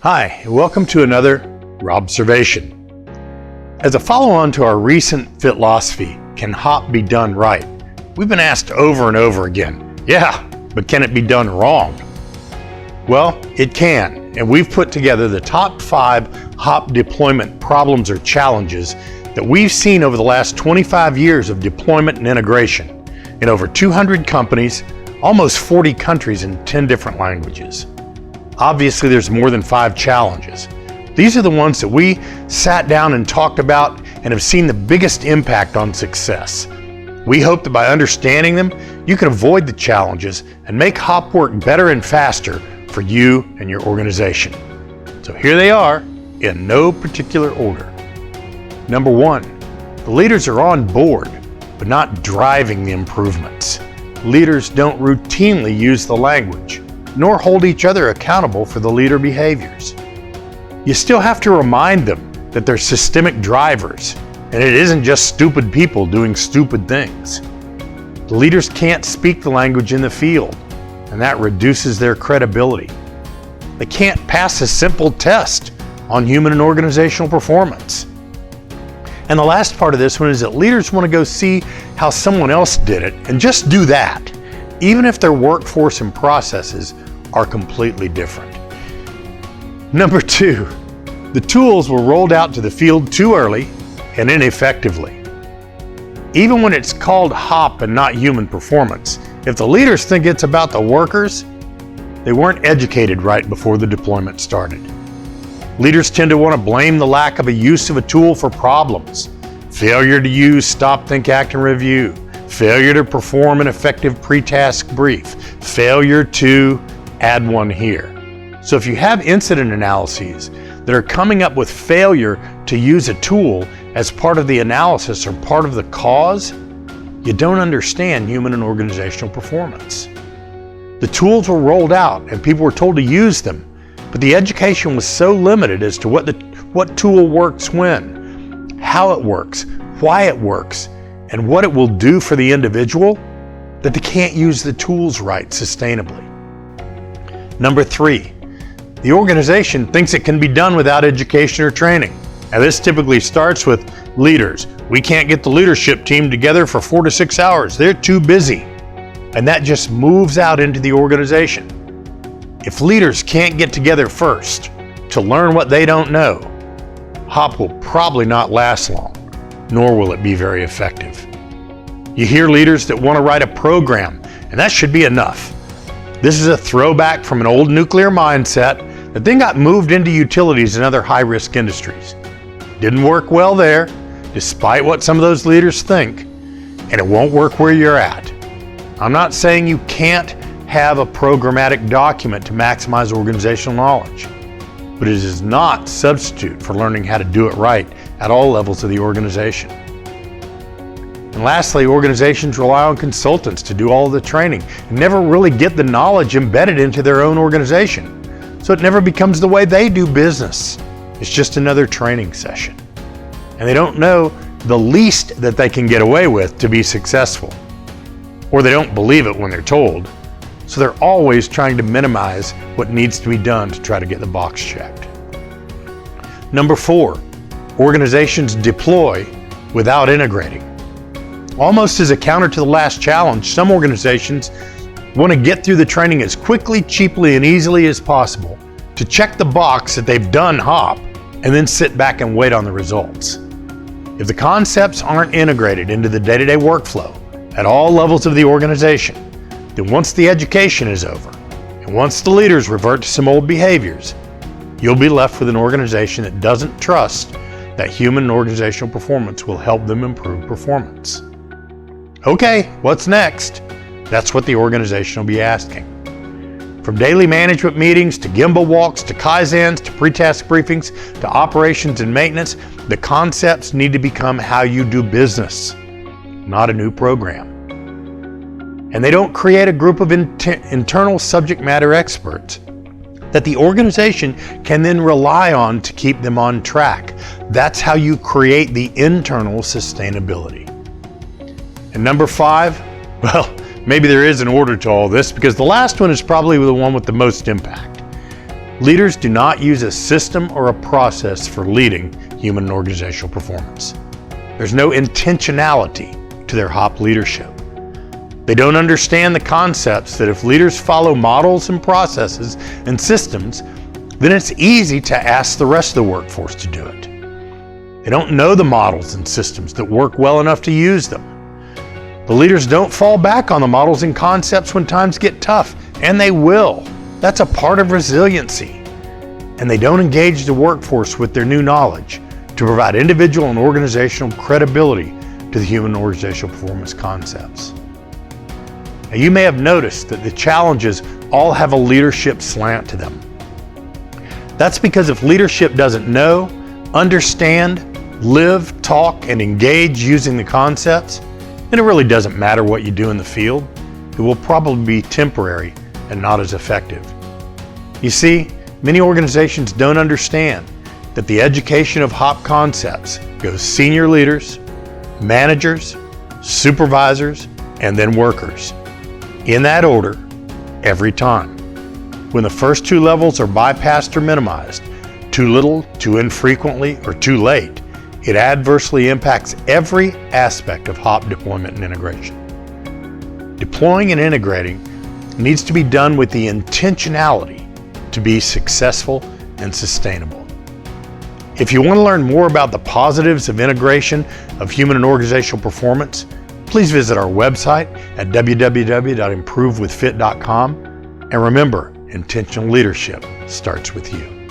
Hi, and welcome to another Robservation. As a follow-on to our recent philosophy, can HOP be done right? We've been asked over and over again, yeah, but can it be done wrong? Well, it can, and we've put together the top 5 HOP deployment problems or challenges that we've seen over the last 25 years of deployment and integration in over 200 companies, almost 40 countries in 10 different languages. Obviously, there's more than 5 challenges. These are the ones that we sat down and talked about and have seen the biggest impact on success. We hope that by understanding them, you can avoid the challenges and make HOP work better and faster for you and your organization. So here they are, in no particular order. Number 1, the leaders are on board, but not driving the improvements. Leaders don't routinely use the language, nor hold each other accountable for the leader behaviors. You still have to remind them that they're systemic drivers, and it isn't just stupid people doing stupid things. The leaders can't speak the language in the field, and that reduces their credibility. They can't pass a simple test on human and organizational performance. And the last part of this one is that leaders want to go see how someone else did it and just do that, even if their workforce and processes are completely different. Number 2, the tools were rolled out to the field too early and ineffectively. Even when it's called HOP and not human performance, if the leaders think it's about the workers, they weren't educated right before the deployment started. Leaders tend to want to blame the lack of a use of a tool for problems. Failure to use stop, think, act, and review. Failure to perform an effective pre-task brief. Failure to add one here. So if you have incident analyses that are coming up with failure to use a tool as part of the analysis or part of the cause, you don't understand human and organizational performance. The tools were rolled out and people were told to use them, but the education was so limited as to what tool works when, how it works, why it works, and what it will do for the individual, that they can't use the tools right sustainably. Number 3, the organization thinks it can be done without education or training. Now this typically starts with leaders. We can't get the leadership team together for 4 to 6 hours. They're too busy. And that just moves out into the organization. If leaders can't get together first to learn what they don't know, HOP will probably not last long, nor will it be very effective. You hear leaders that want to write a program, and that should be enough. This is a throwback from an old nuclear mindset that then got moved into utilities and other high-risk industries. Didn't work well there, despite what some of those leaders think, and it won't work where you're at. I'm not saying you can't have a programmatic document to maximize organizational knowledge, but it is not a substitute for learning how to do it right at all levels of the organization. And lastly, organizations rely on consultants to do all of the training and never really get the knowledge embedded into their own organization. So it never becomes the way they do business. It's just another training session. And they don't know the least that they can get away with to be successful. Or they don't believe it when they're told. So they're always trying to minimize what needs to be done to try to get the box checked. Number 4, organizations deploy without integrating. Almost as a counter to the last challenge, some organizations want to get through the training as quickly, cheaply, and easily as possible to check the box that they've done HOP and then sit back and wait on the results. If the concepts aren't integrated into the day-to-day workflow at all levels of the organization, then once the education is over and once the leaders revert to some old behaviors, you'll be left with an organization that doesn't trust that human and organizational performance will help them improve performance. Okay, what's next? That's what the organization will be asking. From daily management meetings to Gemba walks to Kaizens to pre-task briefings to operations and maintenance, the concepts need to become how you do business, not a new program. And they don't create a group of internal subject matter experts that the organization can then rely on to keep them on track. That's how you create the internal sustainability. And number 5, well, maybe there is an order to all this because the last one is probably the one with the most impact. Leaders do not use a system or a process for leading human and organizational performance. There's no intentionality to their HOP leadership. They don't understand the concepts that if leaders follow models and processes and systems, then it's easy to ask the rest of the workforce to do it. They don't know the models and systems that work well enough to use them. The leaders don't fall back on the models and concepts when times get tough, and they will. That's a part of resiliency. And they don't engage the workforce with their new knowledge to provide individual and organizational credibility to the human and organizational performance concepts. Now, you may have noticed that the challenges all have a leadership slant to them. That's because if leadership doesn't know, understand, live, talk, and engage using the concepts, then it really doesn't matter what you do in the field. It will probably be temporary and not as effective. You see, many organizations don't understand that the education of HOP concepts goes senior leaders, managers, supervisors, and then workers. In that order, every time. When the first two levels are bypassed or minimized, too little, too infrequently, or too late, it adversely impacts every aspect of HOP deployment and integration. Deploying and integrating needs to be done with the intentionality to be successful and sustainable. If you want to learn more about the positives of integration of human and organizational performance, please visit our website at www.improvewithfit.com. And remember, intentional leadership starts with you.